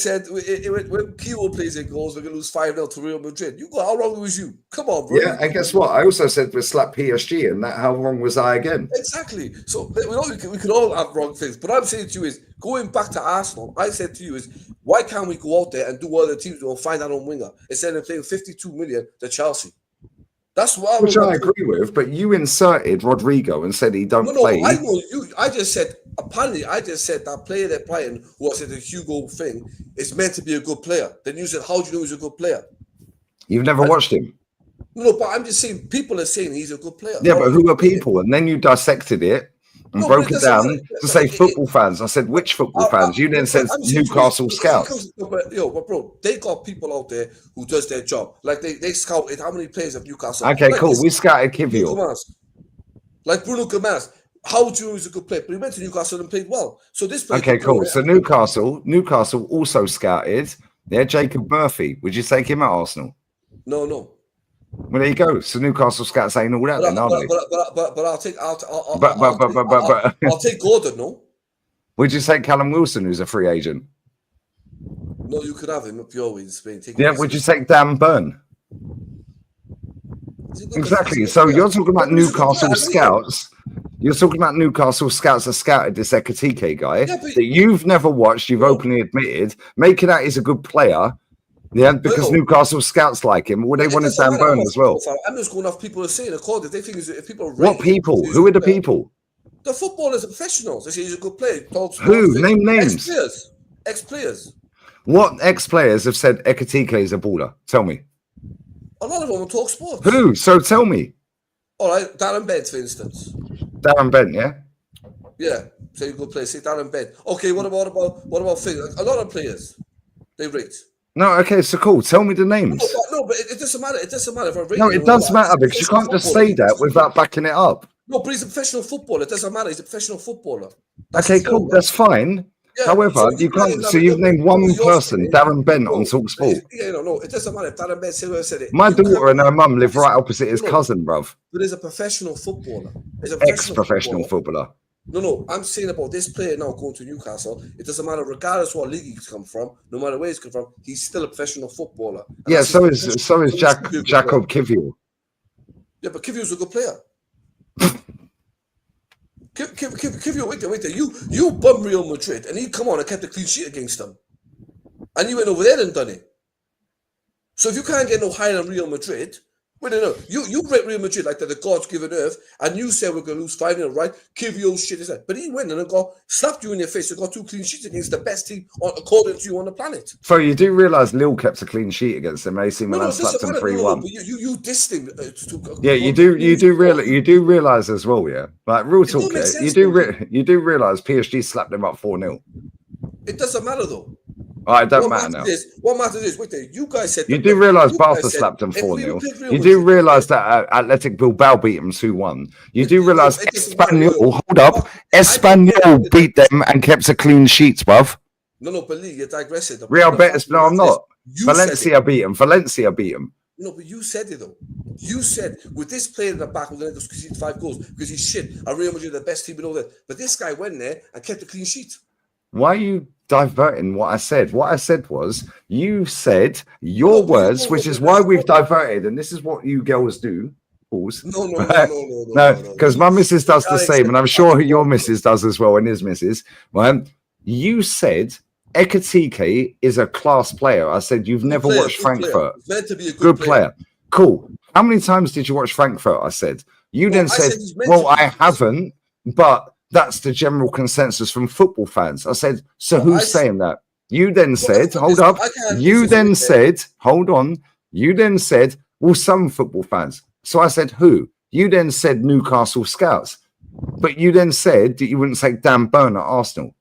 said when Kilo plays in goals, we're going to lose 5-0 to Real Madrid. You go, how wrong was you? Come on, bro. Yeah, and guess what? I also said we slap PSG, and that how wrong was I again? Exactly. So we can all have wrong things. But I'm saying to you is, going back to Arsenal, I said to you is, why can't we go out there and do what other teams do and find our own winger instead of paying 52 million to Chelsea? That's what I agree with, but you inserted Rodrigo and said he don't play. I know you. I just said that player they're playing, who I said the Hugo thing, is meant to be a good player. Then you said, how do you know he's a good player? You've never watched him. No, but I'm just saying people are saying he's a good player. Yeah, but who are people? And then you dissected it and broke it down to say football fans. I said, which football fans? You then said Newcastle scouts. But bro, they got people out there who does their job. Like they scouted how many players of Newcastle. Okay, like cool. We scouted Kivio. Like Bruno Gomez. How do you know he's a good player? But he went to Newcastle and played well. So this player. Okay, cool. So Newcastle also scouted. Yeah, Jacob Murphy. Would you take him at Arsenal? No. Well, there you go. So Newcastle scouts ain't all that, then, are they? But I'll take Gordon. No. Would you take Callum Wilson, who's a free agent? No, you could have him up your way in Spain. Would you take Dan Burn? Exactly. So you're talking about Newcastle scouts. You're talking about Newcastle scouts that scouted this Ekitike guy that you've never watched. You've openly admitted, making out he's a good player. Yeah, because Newcastle scouts like him. Well, they wanted Dan Burn as well. I'm just going off people are saying according. They think if people. What people? Who are the people? The footballers, the professionals. They say he's a good player. Who? Name names. Ex-players. What ex-players have said Ekitike is a baller? Tell me. A lot of them on Talksport'S. Who? So tell me. All right, Darren Bent, for instance. Darren Bent, yeah? Yeah, say a good player. Say Darren Bent. Okay, what about things? A lot of players they rate. No, okay, so cool. Tell me the names. No, but it doesn't matter. It doesn't matter if I rate. No, it does matter because you can't just say that without backing it up. No, but he's a professional footballer. It doesn't matter. He's a professional footballer. Okay, cool. That's fine. Yeah, however, you can't. So you've named one person, Darren Bent, on Talksport. Yeah, no, it doesn't matter if Darren Bent said it. My daughter and her mum live right opposite his cousin, bruv. But he's a professional footballer. Ex-professional footballer. No, I'm saying about this player now going to Newcastle. It doesn't matter, regardless what league he's come from, no matter where he's come from, he's still a professional footballer. And yeah, so is Jacob Kivio. Yeah, but Kivio's a good player. Kivio, wait there. You bum Real Madrid, and he come on and kept a clean sheet against them, and you went over there and done it. So if you can't get no higher than Real Madrid. Wait, no. You rate Real Madrid like that the God's given earth, and you said we're going to lose 5-0, right? Kivio shit is that. But he went and slapped you in your face and got 2 clean sheets against the best team, according to you, on the planet. So you do realise Lille kept a clean sheet against them. AC Milan slapped them 3-1. You dissed him. Yeah, you do realise as well, yeah? Like, real talk, you do realise PSG slapped them up 4-0. It doesn't matter, though. It don't matter now. What matters is, wait there, you guys said... You do realise Barca slapped them 4-0. You do realise that Athletic Bilbao beat them 2-1. You do realise Espanyol, Espanyol beat them and kept a clean sheet, bruv. No, but Lee, you're digressing. Real Betis, no, I'm not. Valencia beat them. No, but you said it, though. You said, with this player in the back, we're going to concede 5 goals because he's shit. And Real Madrid are the best team and all that. But this guy went there and kept a clean sheet. Why are you diverting what I said? What I said was, you said your words, which is why we've diverted, and this is what you girls do. Pause. No, because my missus does the same, and I'm sure your missus does as well, and his missus. Right? You said Ekitike is a class player. I said you've never watched Frankfurt. Meant to be a good player. Cool. How many times did you watch Frankfurt? I said. You then said, well, I haven't, but that's the general consensus from football fans. I said, so who's saying that? You then said, hold up. You then said, hold on. You then said, well, some football fans. So I said, who? You then said Newcastle scouts. But you then said that you wouldn't take Dan Burn at Arsenal.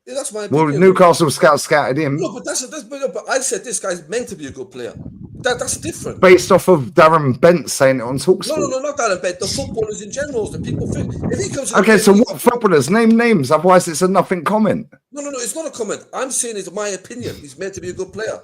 Yeah, that's my opinion. Well, Newcastle scouts scouted him. No, but but I said this guy's meant to be a good player. That's different. Based off of Darren Bent saying it on Talksport. No, not Darren Bent. The footballers in general, the people think. If he comes okay, so what footballers? Name names. Otherwise, it's a nothing comment. No, it's not a comment. I'm saying it's my opinion. He's meant to be a good player.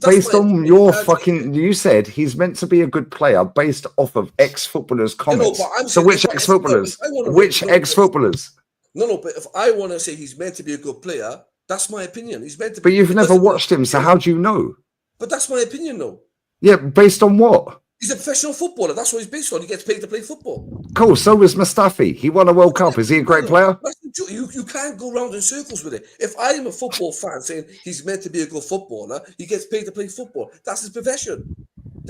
Based on your fucking, you said he's meant to be a good player based off of ex-footballers' comments. So which ex-footballers? Which ex-footballers? No, but if I want to say he's meant to be a good player, That's my opinion. He's meant to. But you've never watched him, so how do you know? But that's my opinion, though. Yeah, based on what? He's a professional footballer. That's what he's based on. He gets paid to play football. Cool. So was Mustafi. He won a World Cup. Is he a great player? You can't go round in circles with it. If I am a football fan saying he's meant to be a good footballer, he gets paid to play football. That's his profession.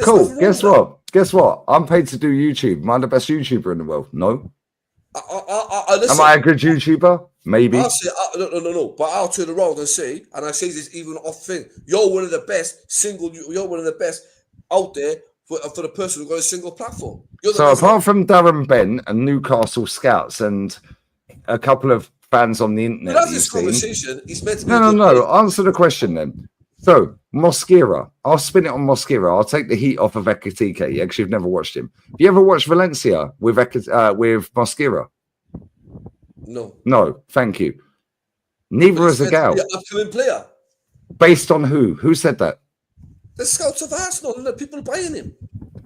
Cool. Guess what? Guess what? I'm paid to do YouTube. Am I the best YouTuber in the world? No. Listen, am I a good YouTuber? Maybe. I'll say, no. But I'll turn around and say, and I say this even off thing, you're one of the best you're one of the best out there for the person who got a single platform. So apart from Darren Ben and Newcastle scouts and a couple of fans on the internet, this conversation, he's meant to be no. Answer the question then. So Mosquera, I'll spin it on Mosquera. I'll take the heat off of Ekitike, yeah, because you've never watched him. Have you ever watched Valencia with Mosquera? No. No, thank you. Neither is a gal. Upcoming player. Based on who? Who said that? The scouts of Arsenal and the people buying him.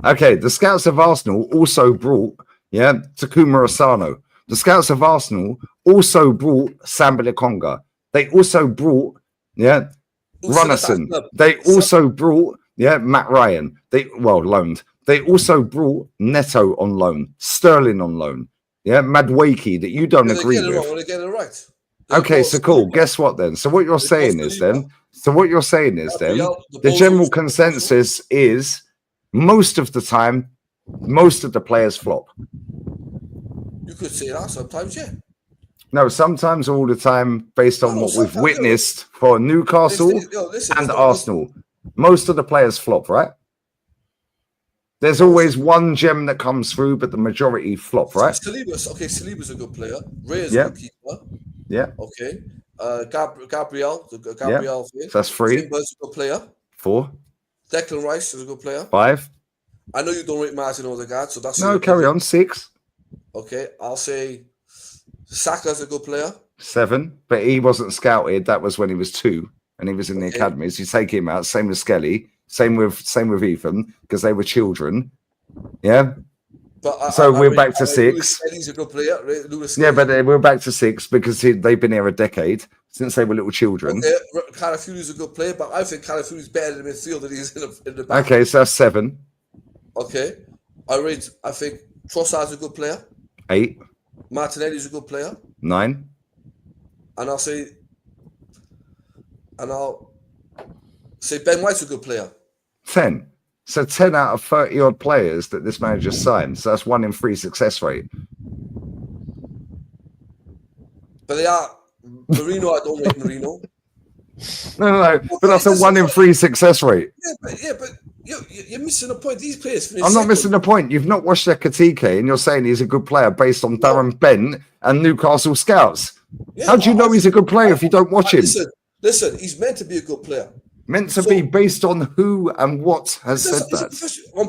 Okay, the scouts of Arsenal also brought, Takuma Asano. The scouts of Arsenal also brought Sambale Conga. They also brought, Runnison. They also brought, Matt Ryan. Loaned. They also brought Neto on loan, Sterling on loan, Madwakey that you don't agree with. They get it right. Okay, so cool. Guess what then? So what you're saying is then, the general consensus is most of the time, most of the players flop. You could say that sometimes, yeah. No, sometimes all the time, based on what we've witnessed for Newcastle and Arsenal. Most of the players flop, right? There's always one gem that comes through, but the majority flop, right? Saliba's a good player. Ray's a good keeper. Yeah. Okay. Gabriel. That's 3. Timber's a good player. 4. Declan Rice is a good player. 5. I know you don't rate Martin Odegaard, so that's carry on. 6. Okay, I'll say Saka's a good player. 7, but he wasn't scouted. That was when he was 2, and he was in the academies. You take him out. Same with Skelly. Same with Ethan, because they were children. Yeah. But so we're back to 6. He's a good player. But we're back to 6 because they've been here a decade since they were little children. Okay, Calafiori's a good player, but I think Calafiori's better in the midfield than he is in the back. Okay, so that's 7. Okay, I think Trossard's a good player. 8. Martinelli's a good player. 9. And I'll say Ben White's a good player. 10. So 10 out of 30 odd players that this manager signed. So that's 1 in 3 success rate. But they are Marino. I don't rate Marino. No. But that's a 1 in 3 success rate. Yeah, but you're missing the point. These players. I'm not missing the point. You've not watched Ekitike, and you're saying he's a good player based on Darren Ben and Newcastle scouts. Yeah, how do you know he's a good player if you don't watch him? Listen. He's meant to be a good player. Meant to be based on who and what has said that.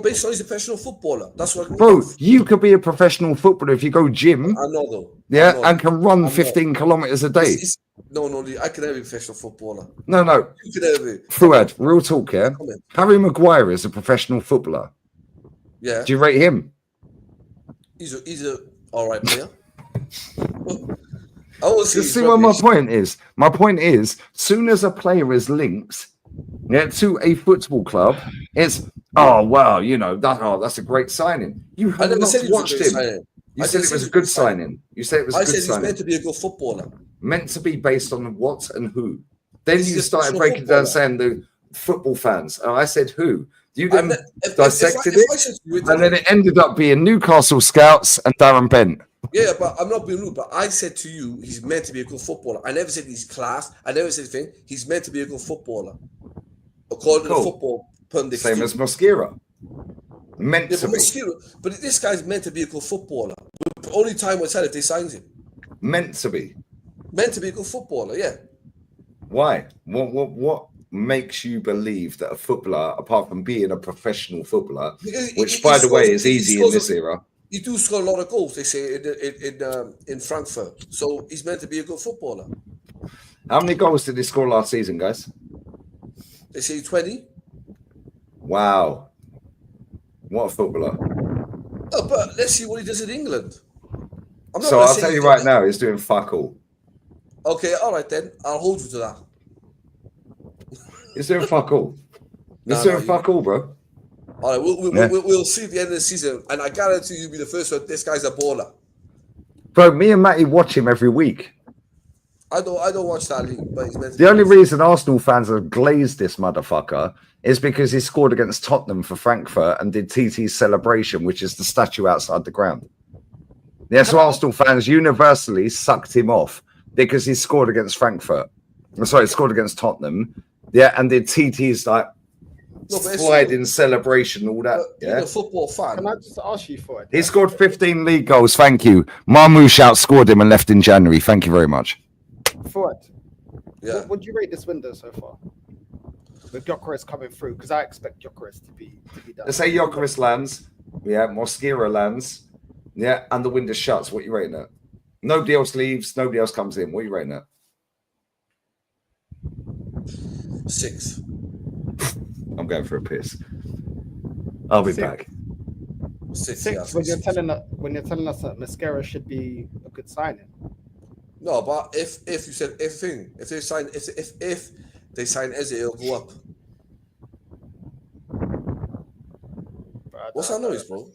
Based on he's a professional footballer. That's what. Bro, you could be a professional footballer if you go gym. I know though. Yeah, and can run 15 kilometers a day. No, I can never be a professional footballer. No. You can never be. Fuad, real talk, yeah. Harry Maguire is a professional footballer. Yeah. Do you rate him? He's a all right player. See what my point is? My point is, soon as a player is linked to a football club, it's that's a great signing. You have not watched him. You said it was a good signing. You said it was a good signing. I said he's meant to be a good footballer. Meant to be based on what and who. Then you started breaking down saying the football fans. And I said who. You then dissected it, and then it ended up being Newcastle scouts and Darren Bent. Yeah, but I'm not being rude, but I said to you, he's meant to be a good footballer. I never said he's class. I never said anything. He's meant to be a good footballer. According to the football pundits. Same as Mosquera. Meant to be. But this guy's meant to be a good footballer. The only time will tell if they sign him. Meant to be. Meant to be a good footballer, yeah. Why? What makes you believe that a footballer, apart from being a professional footballer, which by the way is easy in this era? He do score a lot of goals, they say, in Frankfurt. So he's meant to be a good footballer. How many goals did he score last season, guys? They say 20. Wow. What a footballer. Oh, but let's see what he does in England. So I'll tell you right now, he's doing fuck all. Okay, all right then. I'll hold you to that. You're doing fuck all. You're doing fuck all, bro. All right, we'll see at the end of the season, and I guarantee you'll be the first one. This guy's a baller. Bro, me and Matty watch him every week. I don't watch that league, but he's meant to the only reason Arsenal fans have glazed this motherfucker is because he scored against Tottenham for Frankfurt and did TT's celebration, which is the statue outside the ground. Yes, so Arsenal fans universally sucked him off because he scored against Frankfurt. Sorry, he scored against Tottenham. Yeah, and did TT's like sliding celebration, all that. Yeah, a football fan. Can I just ask you for it? He scored 15 league goals. Thank you. Marmoush outscored him and left in January. Thank you very much. For it. Yeah. What would you rate this window so far? With Gyökeres coming through, because I expect Gyökeres to be done. Let's say Gyökeres lands. Yeah, Mosquera lands. Yeah, and the window shuts. What are you rating at? Nobody else leaves. Nobody else comes in. What are you rating at? 6. I'm going for a piss. I'll be back. 6. Yeah, when you're telling us that Mosquera should be a good signing. No, but if you said if they sign if they sign Eze, it'll go up. What's that noise, bro?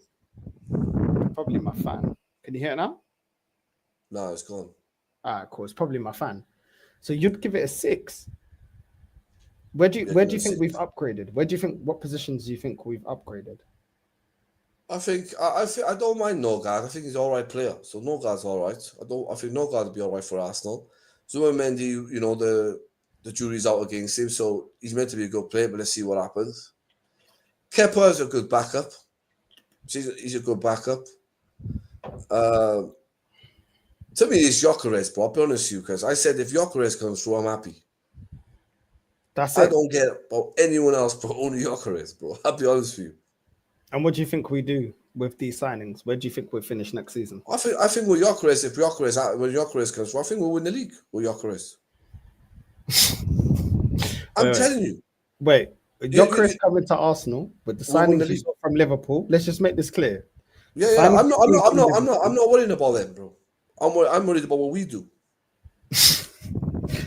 Probably my fan. Can you hear it now? No, it's gone. Cool. It's probably my fan. So you'd give it a 6. Where do you think we've upgraded? What positions do you think we've upgraded? I think I don't mind Norgard. I think he's an all right player. So Norgard's all right. I think Norgard will be all right for Arsenal. Zubimendi, you know, the jury's out against him, so he's meant to be a good player, but let's see what happens. Kepa is a good backup. He's a good backup. To me, it's Gyökeres, bro. I'll be honest with you, because I said if Gyökeres comes through, I'm happy. That's it. I don't care about anyone else, but only Gyökeres, bro. I'll be honest with you. And what do you think we do with these signings? Where do you think we'll finish next season? I think with Gyökeres, when Gyökeres comes through, I think we'll win the league with Gyökeres. I'm telling you. Wait, Gyökeres coming to Arsenal with the signings you saw from Liverpool. Let's just make this clear. Yeah. I'm not worrying about them, bro. I'm worried about what we do.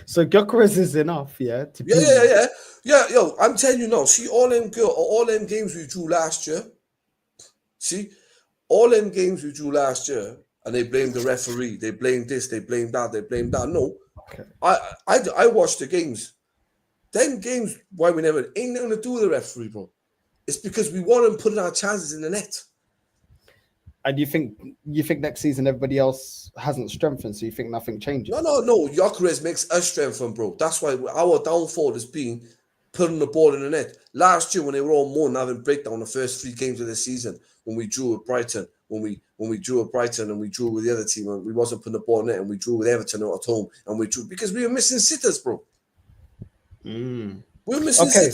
So Gyökeres is enough, yeah. Yeah. Yo, I'm telling you now. See all them games we drew last year. See, all them games we drew last year, and they blame the referee. They blame this. They blame that. They blame that. No, okay. I watched the games. Them games, why we never ain't nothing to do with the referee, bro. It's because we want them putting our chances in the net. And you think next season everybody else hasn't strengthened, so you think nothing changes? No. Gyökeres makes us strengthen, bro. That's why our downfall has been putting the ball in the net. Last year, when they were all mourning, having breakdown the first 3 games of the season, when we drew with Brighton, when we drew with Brighton and we drew with the other team, and we wasn't putting the ball in the net, and we drew with Everton at home, and we drew because we were missing sitters, bro. We were missing sitters.